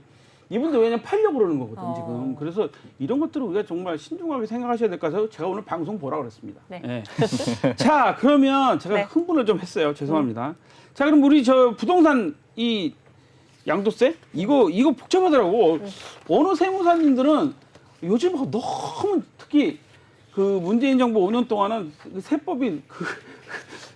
이분들 왜냐면 팔려고 그러는 거거든 지금. 그래서 이런 것들을 우리가 정말 신중하게 생각하셔야 될 것 같아서 제가 오늘 방송 보라 그랬습니다. 네. 네. 자, 그러면 제가 네. 흥분을 좀 했어요. 죄송합니다. 자, 그럼 우리 저 부동산 이 양도세 이거 복잡하더라고. 어느 세무사님들은 요즘 너무 특히 그 문재인 정부 5년 동안은 그 세법이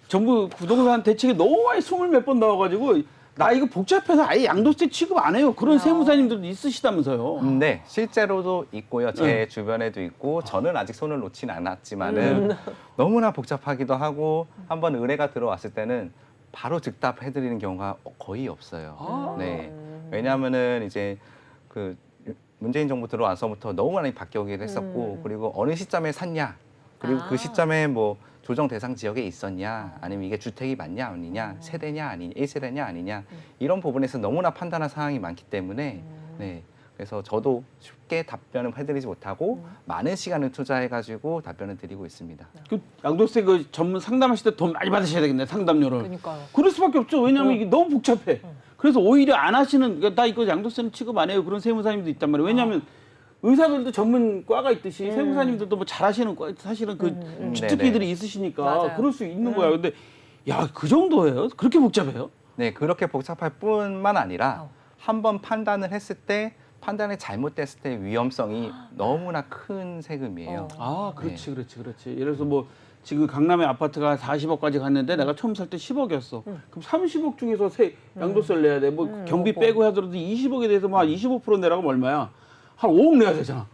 정부 부동산 대책에 너무 많이 숨을 몇 번 넣어가지고 나 이거 복잡해서 아예 양도세 취급 안 해요. 그런 세무사님들도 있으시다면서요. 네, 실제로도 있고요. 제 주변에도 있고 저는 아직 손을 놓진 않았지만은 너무나 복잡하기도 하고 한번 의뢰가 들어왔을 때는 바로 즉답해드리는 경우가 거의 없어요. 네, 왜냐하면은 이제 그 문재인 정부 들어와서부터 너무 많이 바뀌기도 했었고 그리고 어느 시점에 샀냐 그리고 그 시점에 뭐 조정 대상 지역에 있었냐 아니면 이게 주택이 맞냐 아니냐 세대냐 아니냐 1세대냐 아니냐 이런 부분에서 너무나 판단할 사항이 많기 때문에 네 그래서 저도 쉽게 답변을 해드리지 못하고 많은 시간을 투자해가지고 답변을 드리고 있습니다. 그 양도세 그 전문 상담하실 때 돈 많이 받으셔야 되겠네 상담료를. 그러니까요. 그럴 수밖에 없죠. 왜냐하면 이게 너무 복잡해. 그래서 오히려 안 하시는 그러니까 나 이거 양도세는 취급 안 해요. 그런 세무사님도 있단 말이에요. 왜냐하면 의사들도 전문 과가 있듯이 세무사님들도 뭐 잘하시는 과 사실은 그 주특기들이 있으시니까 맞아요. 그럴 수 있는 거야. 근데 야, 그 정도예요? 그렇게 복잡해요? 네, 그렇게 복잡할 뿐만 아니라 한번 판단을 했을 때 판단이 잘못됐을 때 위험성이 너무나 큰 세금이에요. 아, 그렇지. 예를 들어서 뭐 지금 강남에 아파트가 40억까지 갔는데 내가 처음 살 때 10억이었어. 그럼 30억 중에서 양도세를 내야 돼. 뭐 경비 빼고 하더라도 20억에 대해서 뭐 25% 내라고 하면 얼마야? 한 5억 내야 되잖아.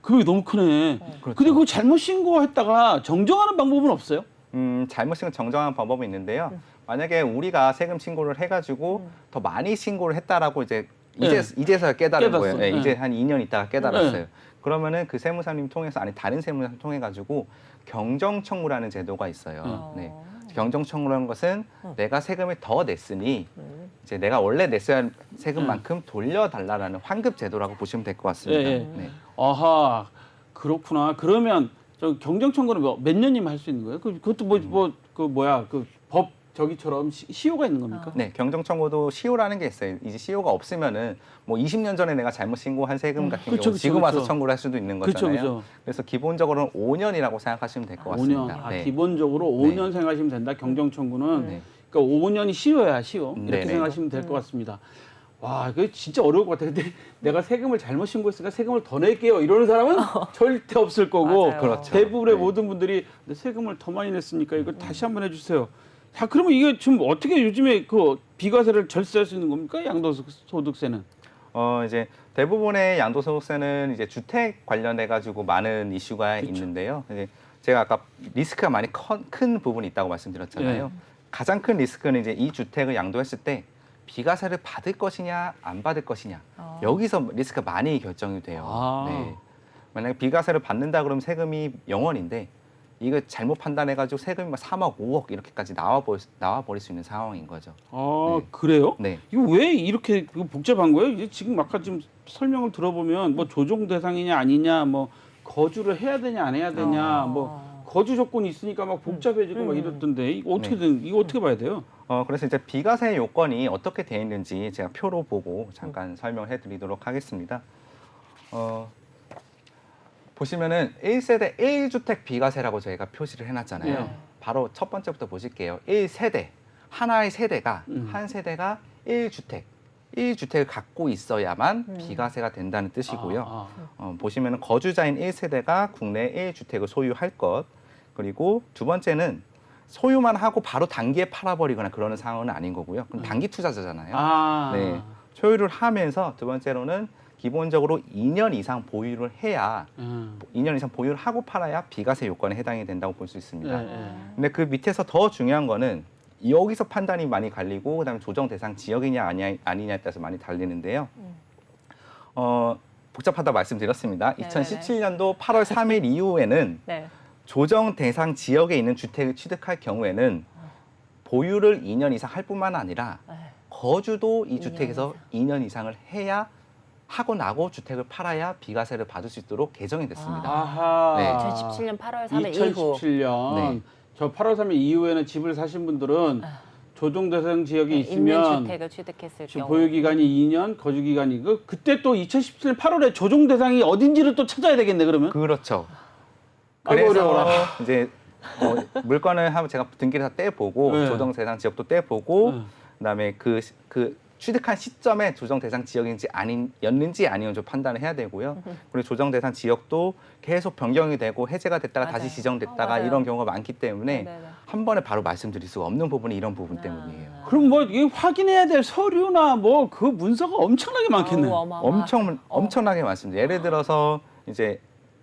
금액이 너무 크네. 그렇죠. 근데 그거 잘못 신고했다가 정정하는 방법은 없어요? 잘못을 정정하는 방법이 있는데요. 만약에 우리가 세금 신고를 해가지고 더 많이 신고를 했다라고 이제서야 깨달은 깨닫어. 거예요. 네, 네. 이제 한 2년 있다가 깨달았어요. 네. 그러면은 그 세무사님 통해서 아니 다른 세무사님 통해 가지고 경정 청구라는 제도가 있어요. 네. 경정 청구라는 것은 내가 세금을 더 냈으니 이제 내가 원래 냈어야 할 세금만큼 돌려달라라는 환급 제도라고 보시면 될 것 같습니다. 네. 네. 아하, 그렇구나. 그러면 저 경정 청구는 몇 년이면 할 수 있는 거예요? 그것도 그 법 저기처럼 시효가 있는 겁니까? 네, 경정 청구도 시효라는 게 있어요. 이제 시효가 없으면은 뭐 20년 전에 내가 잘못 신고한 세금 같은 그쵸, 경우 그쵸, 지금 와서 그쵸. 청구를 할 수도 있는 그쵸, 거잖아요. 그쵸. 그래서 기본적으로는 5년이라고 생각하시면 될 것 같습니다. 5년. 네. 기본적으로 5년 생각하시면 된다. 경정 청구는. 네. 그러니까 5년이 시효야, 시효. 이렇게 네네. 생각하시면 될 것 같습니다. 와, 이거 진짜 어려울 것 같아. 근데 내가 세금을 잘못 신고했으니까 세금을 더 낼게요. 이러는 사람은 절대 없을 거고. 맞아요. 그렇죠. 대부분의 네. 모든 분들이 근데 세금을 더 많이 냈으니까 이거 다시 한번 해주세요. 자, 그러면 이게 지금 어떻게 요즘에 그 비과세를 절세할 수 있는 겁니까? 양도소득세는? 이제 대부분의 양도소득세는 이제 주택 관련해 가지고 많은 이슈가 있는데요. 이제 제가 아까 리스크가 많이 큰 부분이 있다고 말씀드렸잖아요. 네. 가장 큰 리스크는 이제 이 주택을 양도했을 때 비과세를 받을 것이냐 안 받을 것이냐 여기서 리스크가 많이 결정이 돼요. 아. 네. 만약에 비과세를 받는다 그러면 세금이 0원인데 이거 잘못 판단해가지고 세금이 막 3억, 5억 이렇게까지 나와버릴 수 있는 상황인 거죠. 아, 네. 그래요? 네. 이거 왜 이렇게 이거 복잡한 거예요? 이제 지금 아까 지금 설명을 들어보면 뭐 조정 대상이냐 아니냐, 뭐 거주를 해야 되냐 안 해야 되냐, 뭐 거주 조건이 있으니까 막 복잡해지고 막 이렇던데 이거 어떻게 이거 어떻게 봐야 돼요? 그래서 이제 비과세 요건이 어떻게 되어 있는지 제가 표로 보고 잠깐 설명해 드리도록 하겠습니다. 보시면은 1세대 1주택 비과세라고 저희가 표시를 해놨잖아요. 네. 바로 첫 번째부터 보실게요. 1세대, 하나의 세대가, 한 세대가 1주택을 갖고 있어야만 비과세가 된다는 뜻이고요. 보시면은 거주자인 1세대가 국내 1주택을 소유할 것, 그리고 두 번째는 소유만 하고 바로 단기에 팔아버리거나 그러는 상황은 아닌 거고요. 그럼 단기 투자자잖아요. 네, 소유를 하면서 두 번째로는 기본적으로 2년 이상 보유를 해야 2년 이상 보유를 하고 팔아야 비과세 요건에 해당이 된다고 볼 수 있습니다. 근데 그 밑에서 더 중요한 거는 여기서 판단이 많이 갈리고 그다음에 조정 대상 지역이냐 아니냐에 따라서 많이 달리는데요. 복잡하다 말씀드렸습니다. 네네네. 2017년도 8월 3일 이후에는 네. 조정 대상 지역에 있는 주택을 취득할 경우에는 보유를 2년 이상 할 뿐만 아니라 거주도 이 2년 주택에서 2년 이상을 해야 하고 나고 주택을 팔아야 비과세를 받을 수 있도록 개정이 됐습니다. 아하. 네. 2017년 8월 3일 이후. 2017년 네. 저 8월 3일 이후에는 집을 사신 분들은 조정 대상 지역에 있는 있으면 주택을 취득했을 지금 경우. 보유 기간이 2년, 거주 기간이 그때 또 2017년 8월에 조정 대상이 어딘지를 또 찾아야 되겠네 그러면. 그렇죠. 아이고, 그래서 어려워라. 이제 물건을 한번 제가 등기를 다 떼보고 네. 조정 대상 지역도 떼보고 네. 그다음에 그 취득한 시점에 조정 대상 지역인지 아니었는지 아니면 좀 판단을 해야 되고요. 그리고 조정 대상 지역도 계속 변경이 되고 해제가 됐다가 맞아요. 다시 지정됐다가 맞아요. 이런 경우가 많기 때문에 네네네. 한 번에 바로 말씀드릴 수가 없는 부분이 이런 부분 때문이에요. 그럼 뭐 이게 확인해야 될 서류나 뭐 그 문서가 엄청나게 많겠네. 아우, 어마어마. 엄청나게 많습니다. 예를 들어서 이제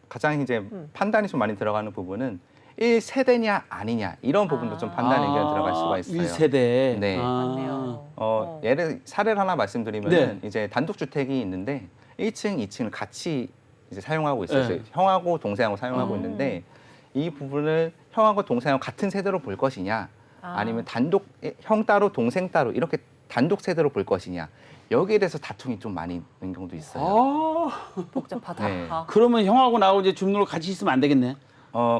가장 이제 판단이 좀 많이 들어가는 부분은 1세대냐 아니냐 이런 부분도 좀 판단 의견 들어갈 수가 있어요. 1세대. 네. 맞네요. 사례를 하나 말씀드리면 네. 이제 단독주택이 있는데 1층, 2층을 같이 이제 사용하고 있어요. 네. 형하고 동생하고 사용하고 있는데 이 부분을 형하고 동생하고 같은 세대로 볼 것이냐 아니면 단독 형 따로 동생 따로 이렇게 단독 세대로 볼 것이냐 여기에 대해서 다툼이 좀 많이 있는 경우도 있어요. 복잡하다. 네. 그러면 형하고 나하고 이제 주민으로 같이 있으면 안 되겠네.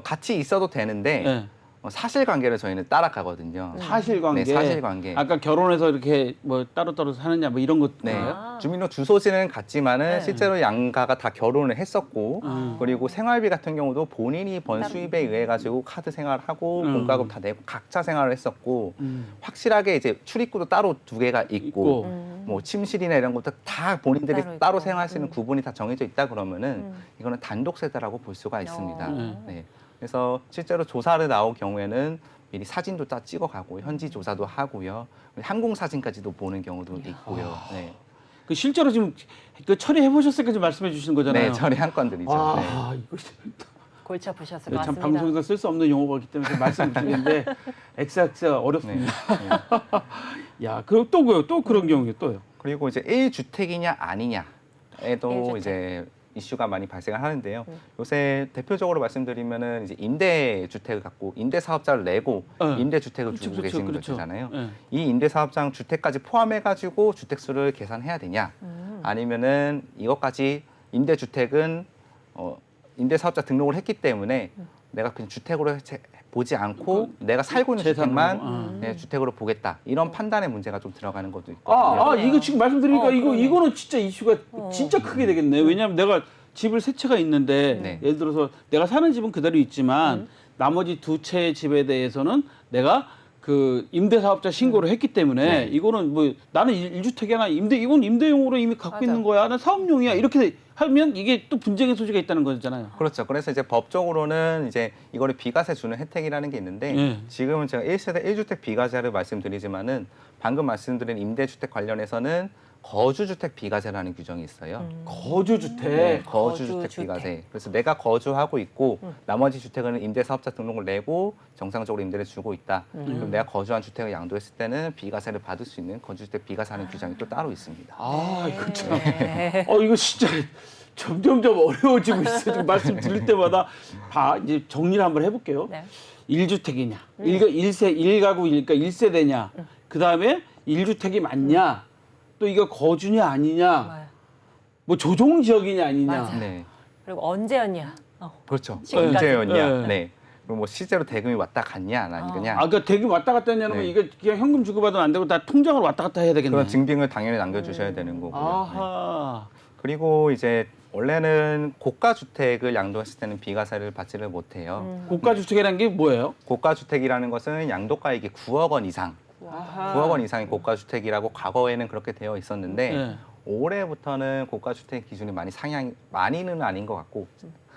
같이 있어도 되는데 네. 사실관계를 저희는 따라가거든요. 사실관계. 네, 사실관계. 아까 결혼해서 이렇게 뭐 따로 사느냐 뭐 이런 것. 네, 아. 주민등 주소지는 같지만은 네. 실제로 양가가 다 결혼을 했었고 음. 그리고 생활비 같은 경우도 본인이 번 따로. 수입에 의해 가지고 카드 생활하고 공과금 다 내고 각자 생활을 했었고 확실하게 이제 출입구도 따로 두 개가 있고 뭐 침실이나 이런 것도 다 본인들이 따로 따로 있고. 생활할 수 있는 구분이 다 정해져 있다 그러면은 이거는 단독 세대라고 볼 수가 있습니다. 네. 그래서 실제로 조사를 나올 경우에는 미리 사진도 다 찍어가고 현지 조사도 하고요. 항공 사진까지도 보는 경우도 있고요. 네. 그 실제로 지금 그 처리해 보셨으니까 지금 말씀해 주시는 거잖아요. 네, 처리한 건들이죠. 네. 이거 골치 아프셨을 네, 것 참 같습니다. 방송에서 쓸 수 없는 용어가 있기 때문에 말씀을 드리는데 엑스엑스가 어렵습니다. 야, 그리고 또 그런 경우에 또요. 그리고 이제 1주택이냐 아니냐에도 1주택. 이제 이슈가 많이 발생을 하는데요. 요새 대표적으로 말씀드리면은 이제 임대주택을 갖고 임대사업자를 내고 임대주택을 그렇죠, 주고 그렇죠, 계시는 그렇죠. 거잖아요. 네. 이 임대사업장 주택까지 포함해가지고 주택수를 계산해야 되냐? 아니면은 이것까지 임대주택은 임대사업자 등록을 했기 때문에 내가 그냥 주택으로 보지 않고 내가 살고 있는 재산으로, 주택만 네, 주택으로 보겠다. 이런 판단의 문제가 좀 들어가는 것도 있거든요. 이거 지금 말씀드리니까 그러네. 이거는 진짜 이슈가 진짜 크게 되겠네. 왜냐하면 내가 집을 세 채가 있는데 네. 예를 들어서 내가 사는 집은 그대로 있지만 나머지 두 채의 집에 대해서는 내가 그 임대사업자 신고를 했기 때문에 네. 이거는 뭐 나는 1주택이나 이건 임대용으로 이미 갖고 맞아. 있는 거야. 난 사업용이야. 이렇게 하면 이게 또 분쟁의 소지가 있다는 거잖아요. 그렇죠. 그래서 이제 법적으로는 이제 이거를 비과세 주는 혜택이라는 게 있는데 네. 지금은 제가 1세대 1주택 비과세를 말씀드리지만은 방금 말씀드린 임대주택 관련해서는 거주주택 비과세라는 규정이 있어요. 거주주택. 네, 거주주택 거주주택. 비과세. 그래서 내가 거주하고 있고 나머지 주택은 임대사업자 등록을 내고 정상적으로 임대를 주고 있다. 그럼 내가 거주한 주택을 양도했을 때는 비과세를 받을 수 있는 거주주택 비과세하는 규정이 또 따로 있습니다. 이거 참. 네. 이거 진짜 점점점 어려워지고 있어. 지금 말씀 드릴 때마다 이제 정리를 한번 해볼게요. 네. 1주택이냐, 일가구 그러니까 1세대냐, 그 다음에 1주택이 맞냐, 또 이거 거주냐 아니냐, 맞아요. 뭐 조정 지역이냐 아니냐. 맞아요. 네. 그리고 언제였냐. 그렇죠. 지금까지. 언제였냐. 네. 네. 그리고 뭐 실제로 대금이 왔다 갔냐 안 아니냐. 그러니까 대금 왔다 갔다 했냐면 네. 이거 그냥 현금 주고받으면 안 되고 다 통장으로 왔다 갔다 해야 되겠네. 그런 증빙을 당연히 남겨주셔야 되는 거고요. 네. 아하. 그리고 이제 원래는 고가 주택을 양도했을 때는 비과세를 받지를 못해요. 고가 주택이라는 게 뭐예요? 고가 주택이라는 것은 양도가액이 9억 원 이상, 아하. 9억 원 이상의 고가 주택이라고 과거에는 그렇게 되어 있었는데 네. 올해부터는 고가 주택 기준이 많이는 아닌 것 같고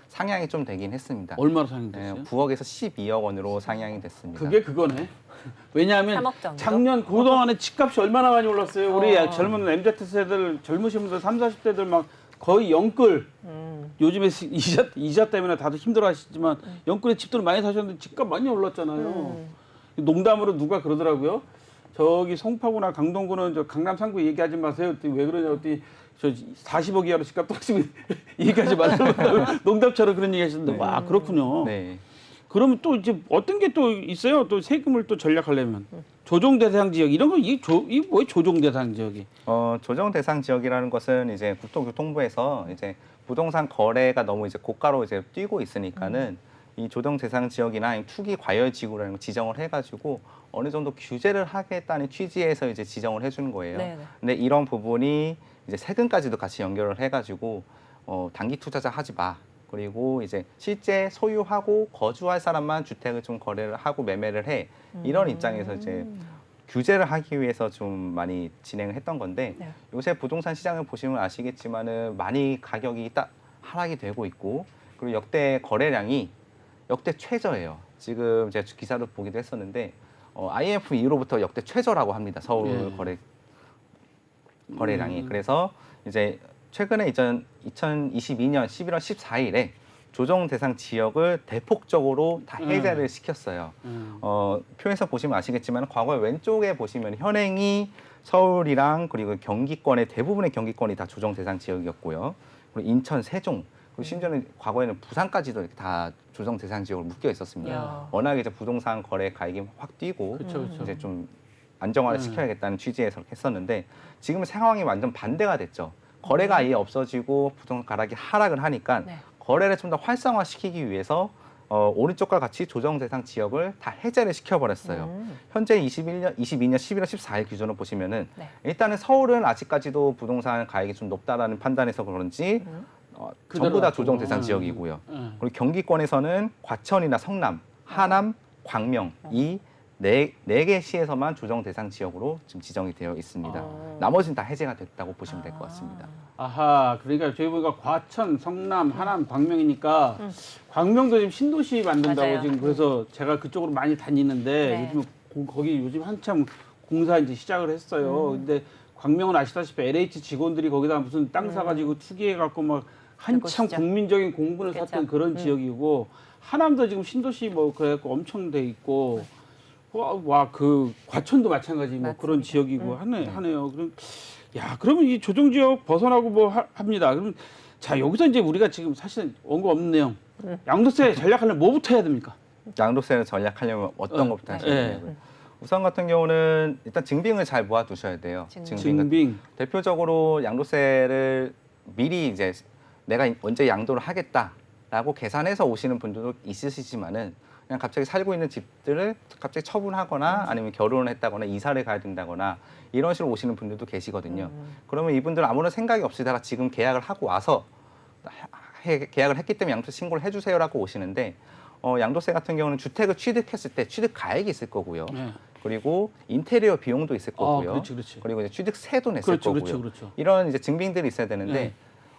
상향이 좀 되긴 했습니다. 얼마나 네, 상향됐어요? 9억에서 12억 원으로 상향이 됐습니다. 그게 그거네. 왜냐하면 3억 정도? 작년 그동안에 집값이 얼마나 많이 올랐어요. 우리 젊은 MZ세들, 젊으신 분들 30, 40대들 막 거의 영끌. 요즘에 이자 때문에 다들 힘들어하시지만 영끌에 집들을 많이 사셨는데 집값 많이 올랐잖아요. 농담으로 누가 그러더라고요. 저기 송파구나 강동구는 저 강남 3구 얘기하지 마세요. 그랬더니 왜 그러냐 그랬더니 저 40억 이하로 집값 떨어지면 얘기하지 말라고 농담처럼 그런 얘기 하시는데 와 그렇군요. 네. 그러면 또 이제 어떤 게 또 있어요? 또 세금을 또 전략하려면 조정 대상 지역 이런 거 이게 뭐예요? 조정 대상 지역이? 조정 대상 지역이라는 것은 이제 국토교통부에서 이제 부동산 거래가 너무 이제 고가로 이제 뛰고 있으니까는 이 조정 대상 지역이나 이 투기 과열 지구라는 걸 지정을 해가지고 어느 정도 규제를 하겠다는 취지에서 이제 지정을 해주는 거예요. 네네. 근데 이런 부분이 이제 세금까지도 같이 연결을 해가지고 단기 투자자 하지 마. 그리고 이제 실제 소유하고 거주할 사람만 주택을 좀 거래를 하고 매매를 해. 이런 입장에서 이제 규제를 하기 위해서 좀 많이 진행을 했던 건데 네. 요새 부동산 시장을 보시면 아시겠지만은 많이 가격이 딱 하락이 되고 있고 그리고 역대 거래량이 역대 최저예요. 지금 제가 기사를 보기도 했었는데 IMF 이후로부터 역대 최저라고 합니다. 서울 거래량이. 그래서 이제 최근에 2022년 11월 14일에 조정 대상 지역을 대폭적으로 다 해제를 시켰어요. 표에서 보시면 아시겠지만 과거에 왼쪽에 보시면 현행이 서울이랑 그리고 경기권의 대부분의 경기권이 다 조정 대상 지역이었고요. 그리고 인천, 세종, 그리고 심지어는 과거에는 부산까지도 이렇게 다 조정 대상 지역으로 묶여 있었습니다. 야. 워낙 이제 부동산 거래 가격이 확 뛰고 그쵸. 이제 좀 안정화를 시켜야겠다는 취지에서 했었는데 지금은 상황이 완전 반대가 됐죠. 거래가 아예 없어지고 부동산 가격이 하락을 하니까 네. 거래를 좀 더 활성화시키기 위해서 오른쪽과 같이 조정 대상 지역을 다 해제를 시켜버렸어요. 현재 22년 11월 14일 기준으로 보시면은 네. 일단은 서울은 아직까지도 부동산 가격이 좀 높다라는 판단에서 그런지 전부 다 조정 대상 지역이고요. 그리고 경기권에서는 과천이나 성남, 하남, 광명 이 네 개 시에서만 조정 대상 지역으로 지금 지정이 되어 있습니다. 나머지는 다 해제가 됐다고 보시면 될 것 같습니다. 아하, 그러니까 저희 보니까 과천, 성남, 하남, 광명이니까 광명도 지금 신도시 만든다고 맞아요. 지금 그래서 제가 그쪽으로 많이 다니는데 네. 요즘 거기 요즘 한참 공사 이제 시작을 했어요. 근데 광명은 아시다시피 LH 직원들이 거기다 무슨 땅 사가지고 투기해갖고 막 한참 그곳이죠. 국민적인 공분을 그쵸. 샀던 그런 지역이고 하남도 지금 신도시 뭐 그래갖고 엄청 돼 있고 와 그 과천도 마찬가지 뭐 그런 맞습니다. 지역이고 하네요. 그럼 야 그러면 이 조정 지역 벗어나고 뭐 합니다. 그럼 자 여기서 이제 우리가 지금 사실 원고 없는 내용 양도세 전략하려면 뭐부터 해야 됩니까? 양도세를 전략하려면 어떤 것부터 하셔야 네. 되냐고요. 우선 같은 경우는 일단 증빙을 잘 모아두셔야 돼요. 증빙. 대표적으로 양도세를 미리 이제 내가 언제 양도를 하겠다라고 계산해서 오시는 분들도 있으시지만은 그냥 갑자기 살고 있는 집들을 갑자기 처분하거나 아니면 결혼을 했다거나 이사를 가야 된다거나 이런 식으로 오시는 분들도 계시거든요. 그러면 이분들은 아무런 생각이 없으다가 지금 계약을 하고 와서 계약을 했기 때문에 양도세 신고를 해주세요라고 오시는데 양도세 같은 경우는 주택을 취득했을 때 취득 가액이 있을 거고요. 네. 그리고 인테리어 비용도 있을 거고요. 그렇지. 그리고 이제 취득세도 냈을 거고요. 그렇죠. 이런 이제 증빙들이 있어야 되는데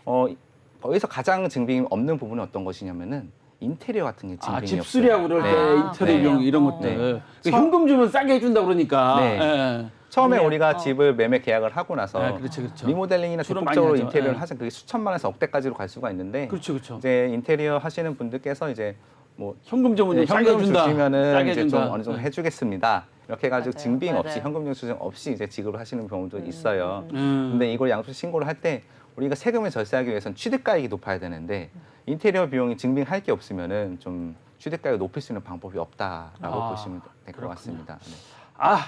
네. 거기서 가장 증빙이 없는 부분은 어떤 것이냐면은 인테리어 같은 게 증빙이 없어요. 집수리하고 그럴 때 네. 인테리어 비용 이런 것들. 네. 그 현금 주면 싸게 해준다 그러니까. 네. 예. 처음에 아니에요. 우리가 집을 매매 계약을 하고 나서 네, 그렇죠. 리모델링이나 주로 대폭적으로 많이 하죠. 인테리어를 네. 하시면 그게 수천만 원에서 억대까지로 갈 수가 있는데 그렇죠. 이제 인테리어 하시는 분들께서 이제 뭐 현금 좀 네, 싸게 현금 준다. 주시면은 싸게 이제 좀 준다. 어느 정도 해주겠습니다. 이렇게 해가지고 맞아요. 증빙 없이 맞아요. 현금 영수증 없이 이제 지급을 하시는 경우도 있어요. 음. 근데 이걸 양도세 신고를 할 때 우리가 세금을 절세하기 위해서는 취득가액이 높아야 되는데 인테리어 비용이 증빙할 게 없으면은 좀 취득가액을 높일 수 있는 방법이 없다라고 아, 보시면 될 것 그렇군요. 같습니다. 네. 아,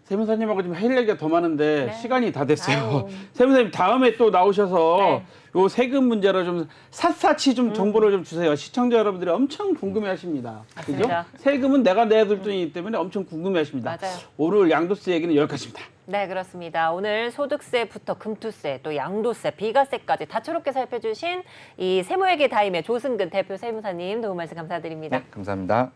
세무사님하고 지금 할 얘기가 더 많은데 네. 시간이 다 됐어요. 아유. 세무사님 다음에 또 나오셔서 네. 요 세금 문제로 좀 샅샅이 좀 정보를 좀 주세요. 시청자 여러분들이 엄청 궁금해하십니다. 그죠? 맞습니다. 세금은 내가 내야 될 돈이기 때문에 엄청 궁금해하십니다. 맞아요. 오늘 양도세 얘기는 여기까지입니다. 네, 그렇습니다. 오늘 소득세부터 금투세, 또 양도세, 비과세까지 다채롭게 살펴주신 이 세무회계 다임의 조승근 대표 세무사님 도움 말씀 감사드립니다. 네, 감사합니다.